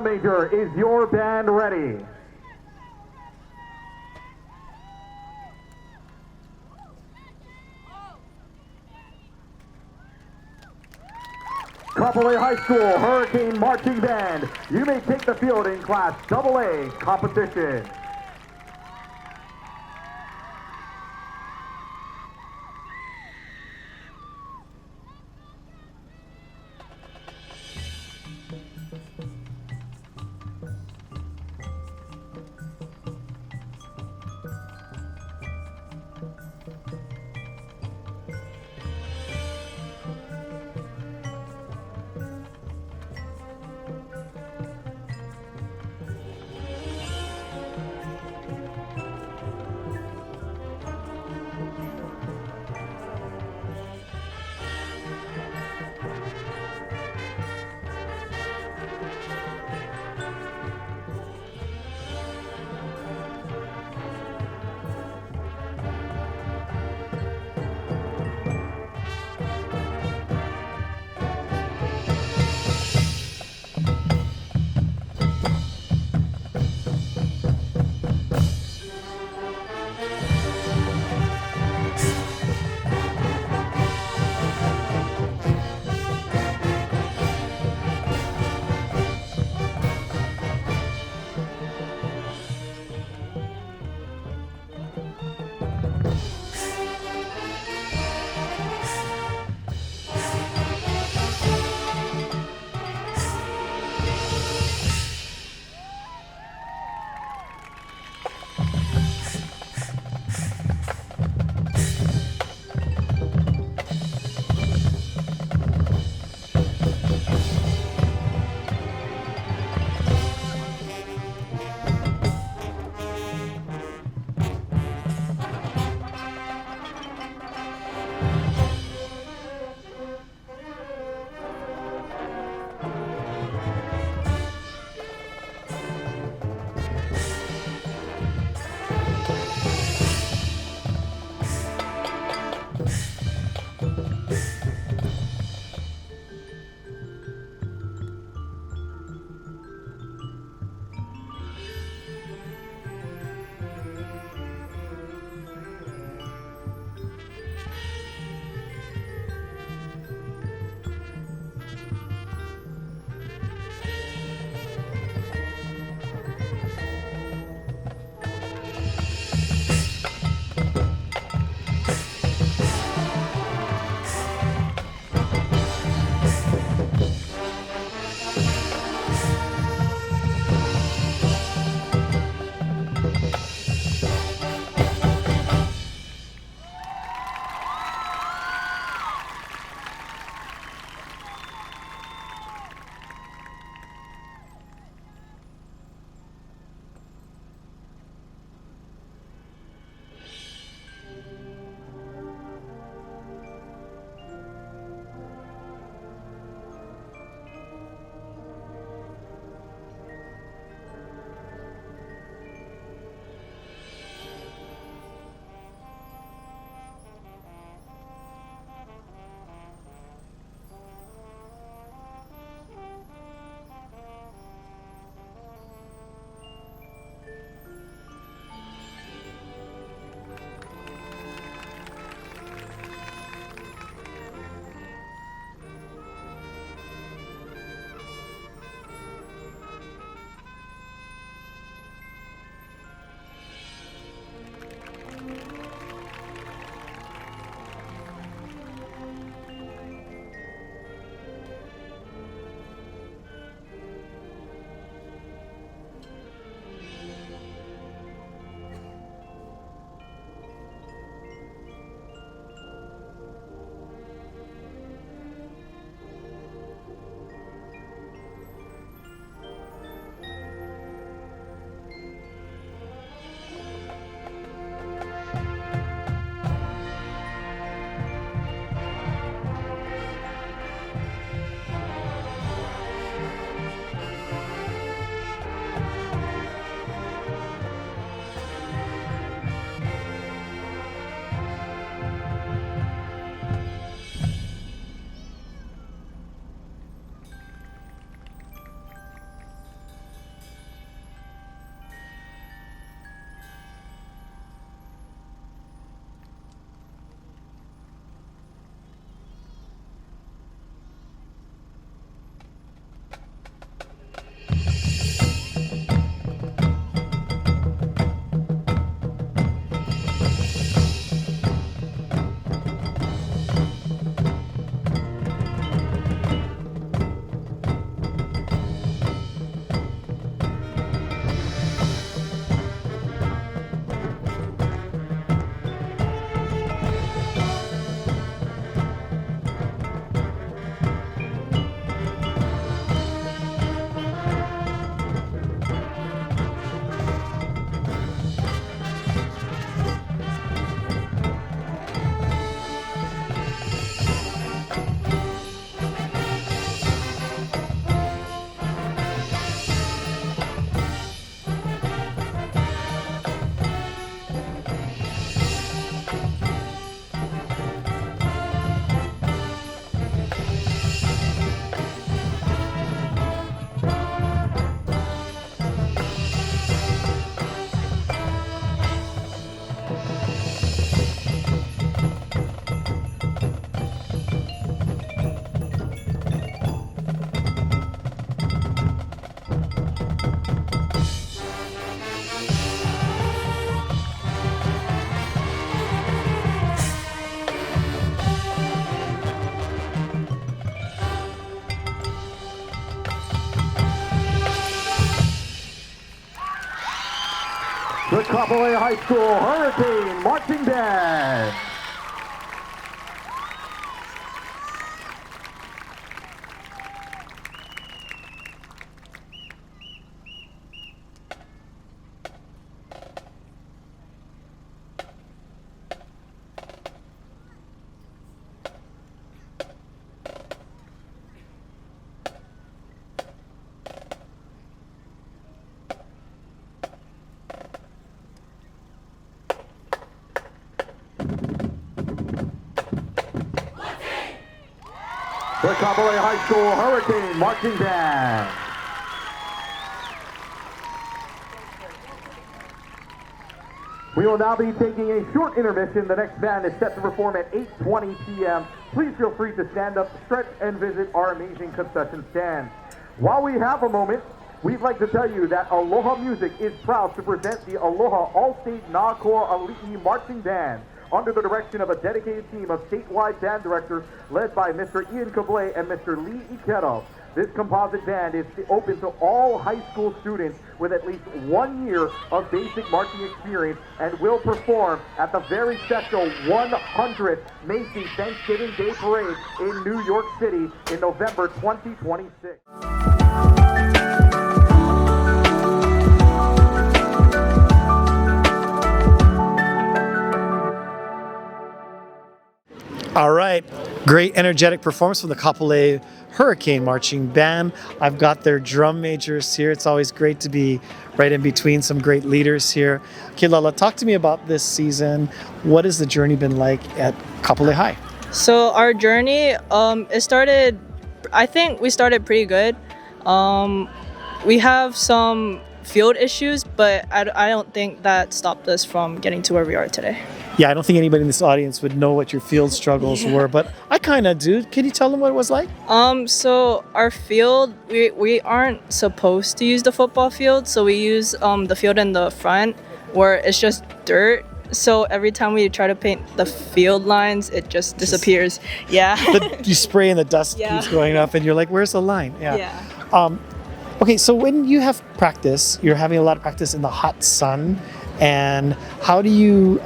Major, is your band ready? Kapolei High School Hurricane Marching Band, you may take the field in Class AA competition. the Kapolei High School Hurricane Marching Band. The Kapolei High School Hurricane Marching Band. We will now be taking a short intermission. The next band is set to perform at 8:20 p.m. Please feel free to stand up, stretch, and visit our amazing concession stand. While we have a moment, we'd like to tell you that Aloha Music is proud to present the Aloha All-State 𝗍𝗓𝗕𝗓 Marching Band under the direction of a dedicated team of statewide band directors led by Mr. 𝗵𝗲𝗕𝗦𝗬 and Mr. 𝗵𝗲𝗕𝗬𝗓. This composite band is open to all high school students with at least 1 year of basic marching experience and will perform at the very special 100th Macy's Thanksgiving Day Parade in New York City in November 2026. All right, great energetic performance from the Kapolei Hurricane Marching Band. I've got their drum majors here. It's always great to be right in between some great leaders here. Okay, Lala, talk to me about this season. What has the journey been like at Kapolei High? So our journey, I think we started pretty good. We have some field issues, but I don't think that stopped us from getting to where we are today. Yeah, I don't think anybody in this audience would know what your field struggles were, but I kind of do. Can you tell them what it was like? So our field, we aren't supposed to use the football field, so we use the field in the front where it's just dirt. So every time we try to paint the field lines, it just disappears. Yeah. You spray and the dust keeps going up and you're like, where's the line? Yeah. Okay, so when you have practice, you're having a lot of practice in the hot sun, and how do you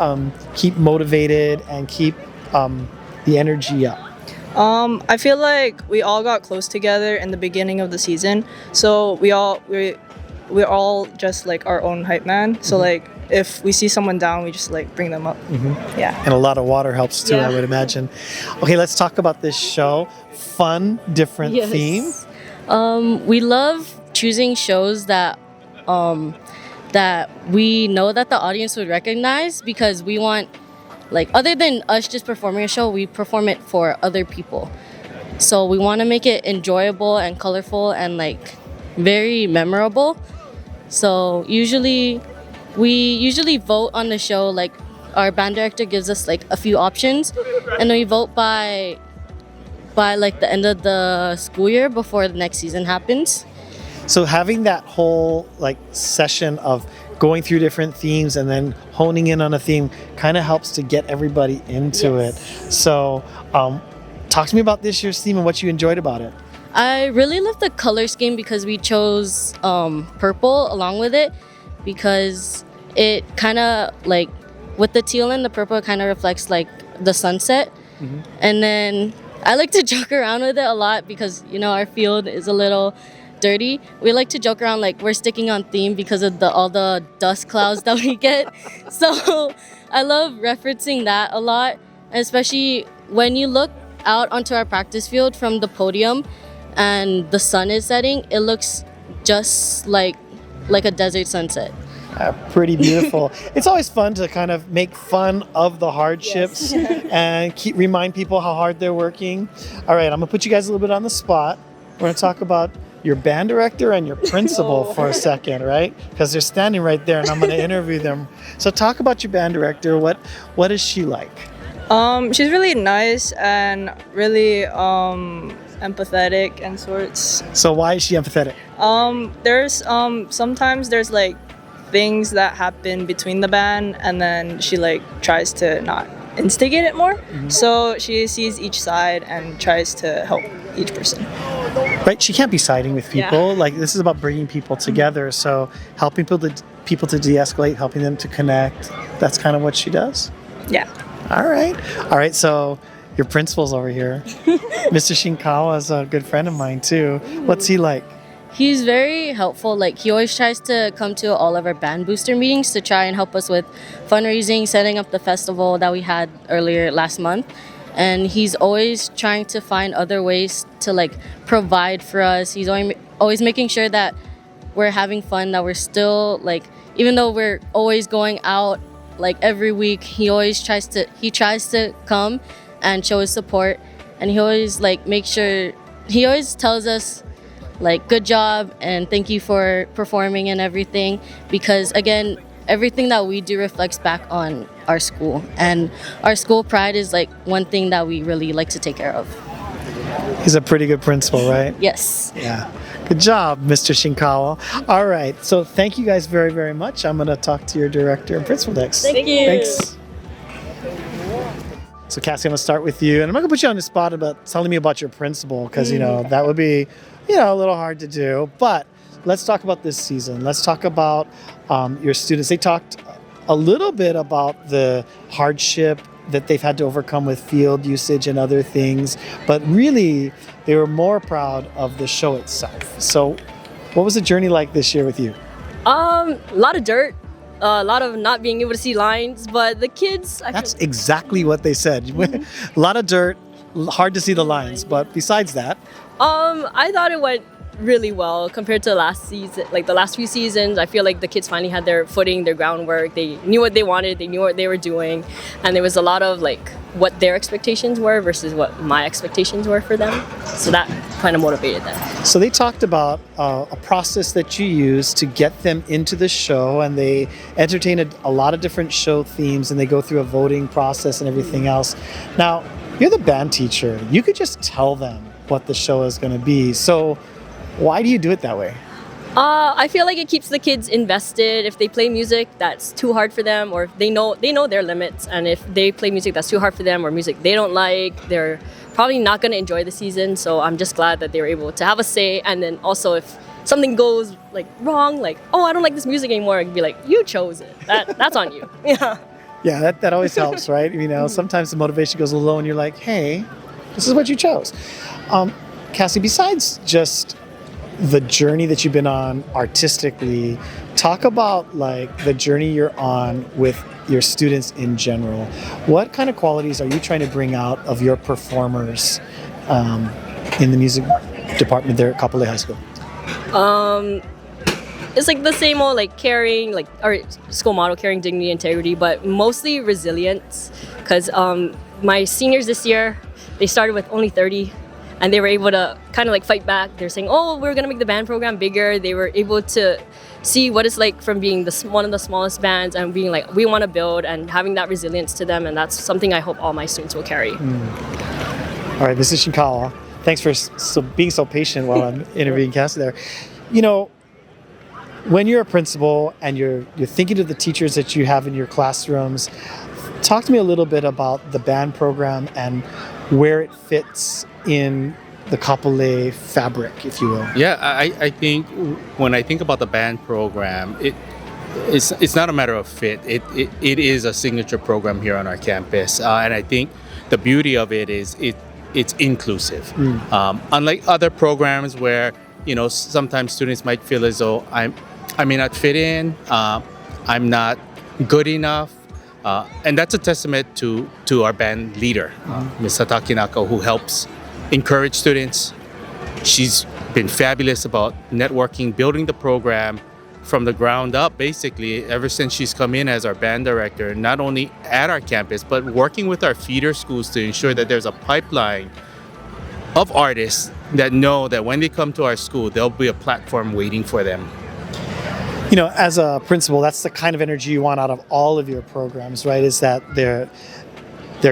keep motivated and keep the energy up? I feel like we all got close together in the beginning of the season, so we're all just like our own hype man. So like if we see someone down, we just like bring them up. Yeah. And a lot of water helps too, I would imagine. Okay, let's talk about this show. Fun, different theme. We love choosing shows that we know that the audience would recognize, because we want, like, other than us just performing a show, we perform it for other people. So we want to make it enjoyable and colorful and like very memorable. So we usually vote on the show. Like, our band director gives us like a few options, and then we vote by like the end of the school year before the next season happens. So having that whole like session of going through different themes and then honing in on a theme kind of helps to get everybody into it. So talk to me about this year's theme and what you enjoyed about it. I really love the color scheme because we chose purple along with it, because it kind of like, with the teal and the purple, it kind of reflects like the sunset. And then I like to joke around with it a lot because, you know, our field is a little dirty. We like to joke around like we're sticking on theme because of all the dust clouds that we get. So I love referencing that a lot, especially when you look out onto our practice field from the podium and the sun is setting, it looks just like a desert sunset. Pretty beautiful. It's always fun to kind of make fun of the hardships and remind people how hard they're working. All right, I'm gonna put you guys a little bit on the spot. We're gonna talk about your band director and your principal for a second, right? Because they're standing right there and I'm gonna interview them. So talk about your band director. What is she like? She's really nice and really empathetic and sorts. So why is she empathetic? There's sometimes there's like things that happen between the band, and then she like tries to not instigate it more. So she sees each side and tries to help each person. Right? She can't be siding with people. Like, this is about bringing people together. So helping people to de-escalate, helping them to connect. That's kind of what she does. Yeah. All right. So your principal's over here. Mr. Shinkawa is a good friend of mine too. What's he like? He's very helpful. Like, he always tries to come to all of our band booster meetings to try and help us with fundraising, setting up the festival that we had earlier last month. And he's always trying to find other ways to like provide for us. He's always making sure that we're having fun, that we're still like, even though we're always going out like every week, he tries to come and show his support. And he always like he always tells us like, good job and thank you for performing and everything, because again, everything that we do reflects back on our school, and our school pride is like one thing that we really like to take care of. He's a pretty good principal, right? Yes. Yeah. Good job, Mr. Shinkawa. All right. So thank you guys very, very much. I'm going to talk to your director and principal next. Thank you. Thanks. So Kassi, I'm going to start with you. And I'm not going to put you on the spot about telling me about your principal, because, that would be, a little hard to do. But let's talk about this season. Let's talk about your students. They talked a little bit about the hardship that they've had to overcome with field usage and other things, but really they were more proud of the show itself. So what was the journey like this year with you? A lot of dirt, a lot of not being able to see lines, but the kids... That's exactly what they said. A lot of dirt, hard to see the lines, but besides that... I thought it went really well compared to last season, like the last few seasons. I feel like the kids finally had their footing, their groundwork. They knew what they wanted, they knew what they were doing, and there was a lot of like what their expectations were versus what my expectations were for them. So that kind of motivated them. So they talked about a process that you use to get them into the show, and they entertain a lot of different show themes, and they go through a voting process and everything else. Now, you're the band teacher. You could just tell them what the show is going to be. So why do you do it that way? I feel like it keeps the kids invested. If they play music that's too hard for them, or if they know their limits, and if they play music that's too hard for them or music they don't like, they're probably not going to enjoy the season. So I'm just glad that they were able to have a say. And then also if something goes like wrong, like, oh, I don't like this music anymore, I can be like, you chose it. That's on you. Yeah. Yeah, that always helps, right? Sometimes the motivation goes a little low and you're like, hey, this is what you chose. Kassi, besides just the journey that you've been on artistically, talk about like the journey you're on with your students in general. What kind of qualities are you trying to bring out of your performers in the music department there at Kapolei High School? It's like the same old like caring, like our school motto, caring, dignity, integrity, but mostly resilience. Because my seniors this year, they started with only 30. And they were able to kind of like fight back. They're saying, oh, we're going to make the band program bigger. They were able to see what it's like from being one of the smallest bands and being like, we want to build, and having that resilience to them. And that's something I hope all my students will carry. All right, Mrs. Shinkawa, thanks for being so patient while I'm interviewing Kassi there. When you're a principal and you're thinking of the teachers that you have in your classrooms, talk to me a little bit about the band program and where it fits in the Kapolei fabric, if you will. Yeah, I think when I think about the band program, it's not a matter of fit. It is a signature program here on our campus, and I think the beauty of it is it's inclusive. Unlike other programs where sometimes students might feel as though I may not fit in, I'm not good enough. And that's a testament to our band leader, Ms. Hatakenaka, who helps encourage students. She's been fabulous about networking, building the program from the ground up, basically, ever since she's come in as our band director, not only at our campus, but working with our feeder schools to ensure that there's a pipeline of artists that know that when they come to our school, there'll be a platform waiting for them. As a principal, that's the kind of energy you want out of all of your programs, right? Is that their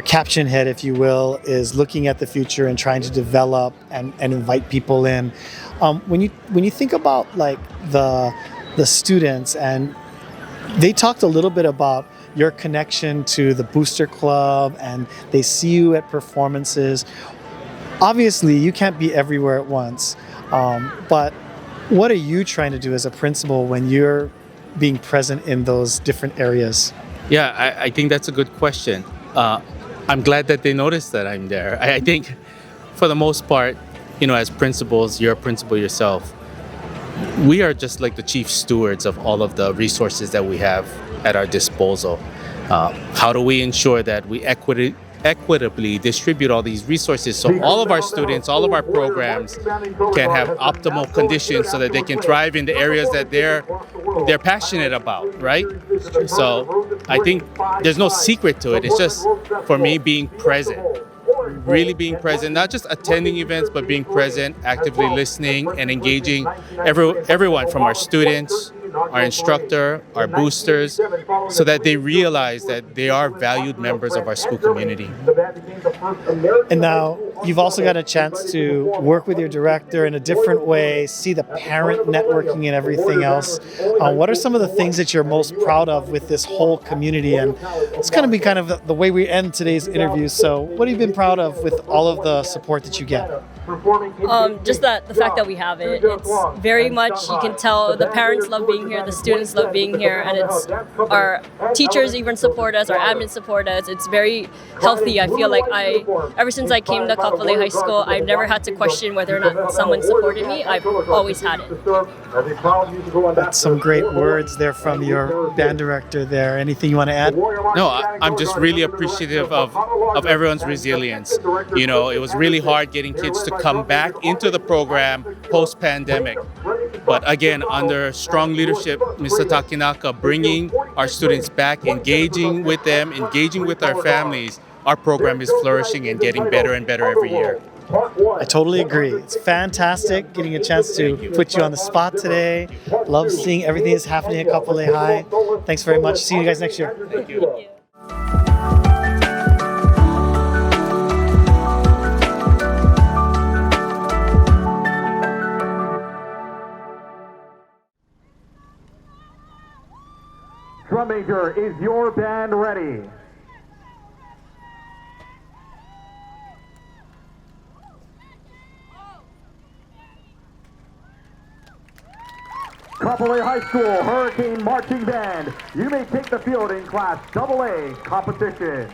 caption head, if you will, is looking at the future and trying to develop and invite people in. When you think about like the students, and they talked a little bit about your connection to the Booster Club, and they see you at performances. Obviously, you can't be everywhere at once, but what are you trying to do as a principal when you're being present in those different areas? Yeah, I think that's a good question. I'm glad that they noticed that I'm there. I think for the most part, as principals, you're a principal yourself. We are just like the chief stewards of all of the resources that we have at our disposal. How do we ensure that we equitably distribute all these resources so all of our students, all of our programs can have optimal conditions so that they can thrive in the areas that they're passionate about, right? So I think there's no secret to it. It's just, for me, being present. Really being present, not just attending events, but being present, actively listening and engaging everyone from our students, our instructor, our boosters, so that they realize that they are valued members of our school community. And now you've also got a chance to work with your director in a different way, see the parent networking and everything else. What are some of the things that you're most proud of with this whole community? And it's going to be kind of the way we end today's interview. So what have you been proud of with all of the support that you get? Just the fact that we have it. It's very much, you can tell the parents love being here, the students love being here, and it's our teachers even support us, our admin support us. It's very healthy. I feel like ever since I came to Kapolei High School, I've never had to question whether or not someone supported me. I've always had it. That's some great words there from your band director there. Anything you want to add? No, I'm just really appreciative of everyone's resilience. It was really hard getting kids to come back into the program post-pandemic. But again, under strong leadership, Ms. Hatakenaka, bringing our students back, engaging with them, engaging with our families, our program is flourishing and getting better and better every year. I totally agree. It's fantastic getting a chance to put you on the spot today. Love seeing everything that's happening at Kapolei High. Thanks very much. See you guys next year. Thank you. Drum major, is your band ready? Kapolei High School Hurricane Marching Band, you may take the field in Class AA competition.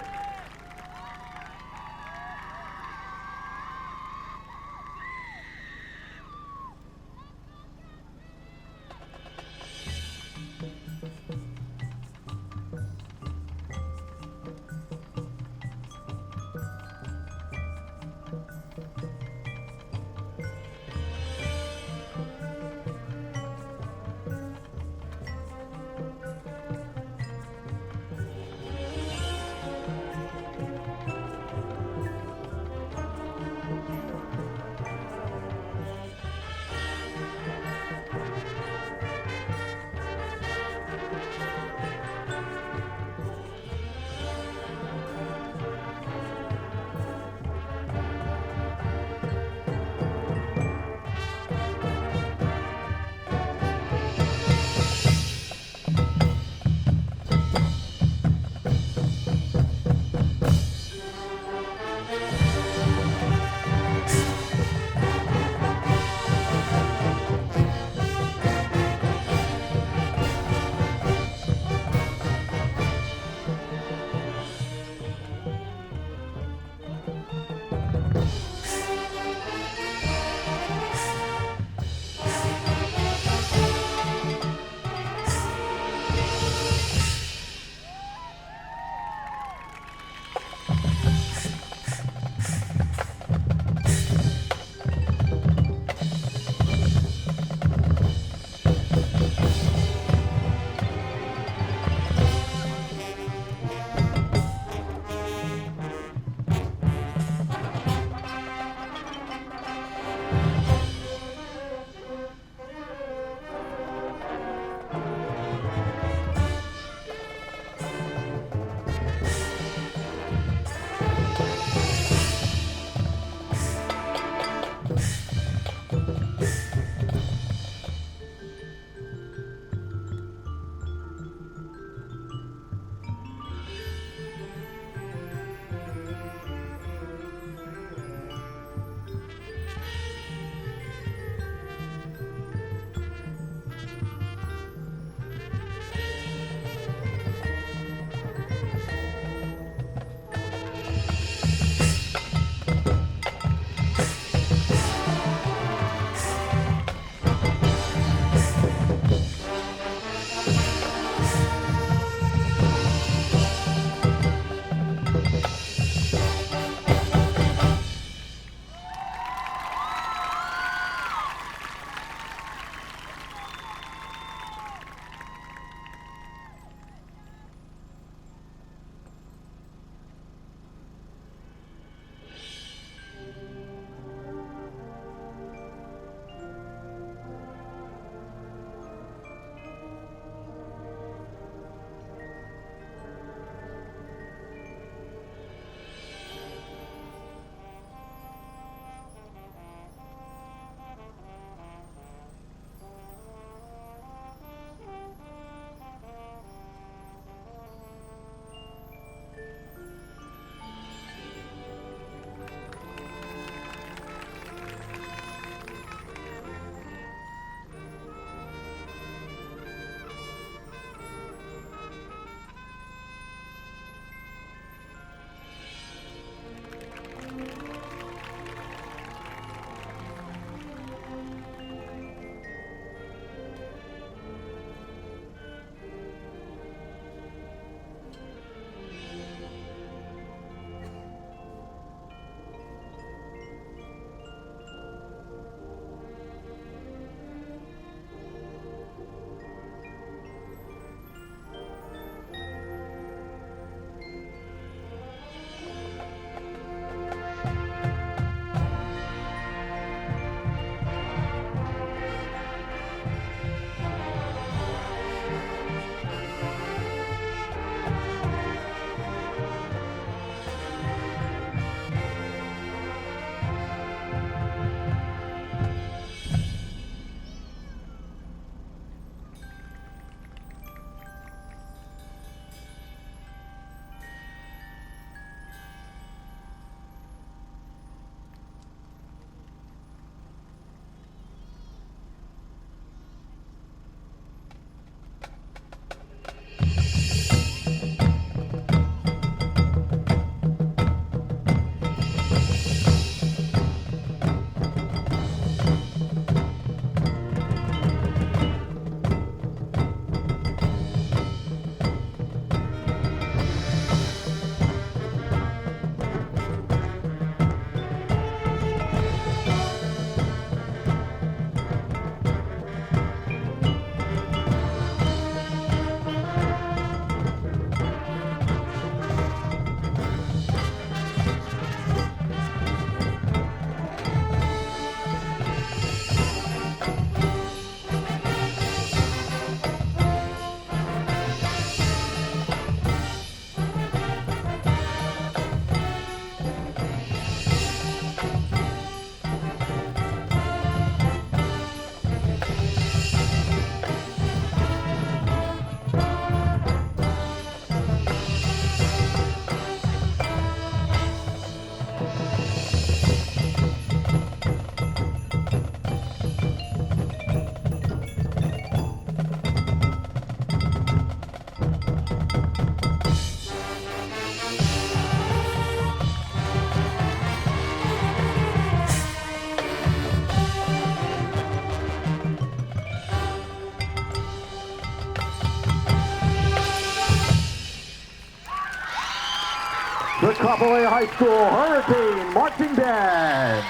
Kapolei High School Hurricane Marching Band.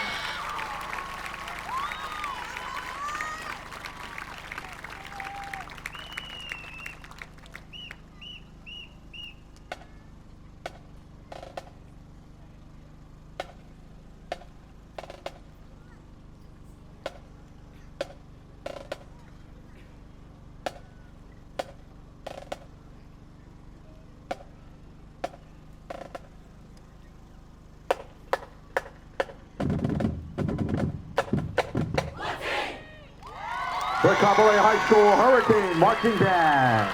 The Kapolei High School Hurricane Marching Band.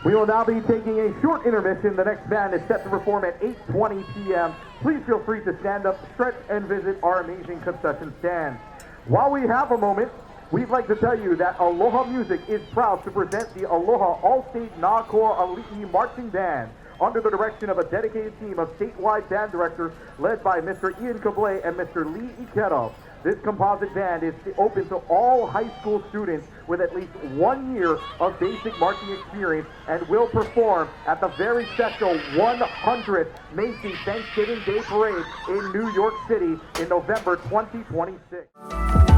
We will now be taking a short intermission. The next band is set to perform at 8:20 p.m. Please feel free to stand up, stretch, and visit our amazing concession stand. While we have a moment, we'd like to tell you that Aloha Music is proud to present the Aloha All-State Nākoa Ali'i Marching Band under the direction of a dedicated team of statewide band directors led by Mr. 𝗵𝗲𝗕𝗦𝗕 and Mr. 𝗵𝗲𝗕𝗘. This composite band is open to all high school students with at least 1 year of basic marching experience and will perform at the very special 100th Macy's Thanksgiving Day Parade in New York City in November 2026.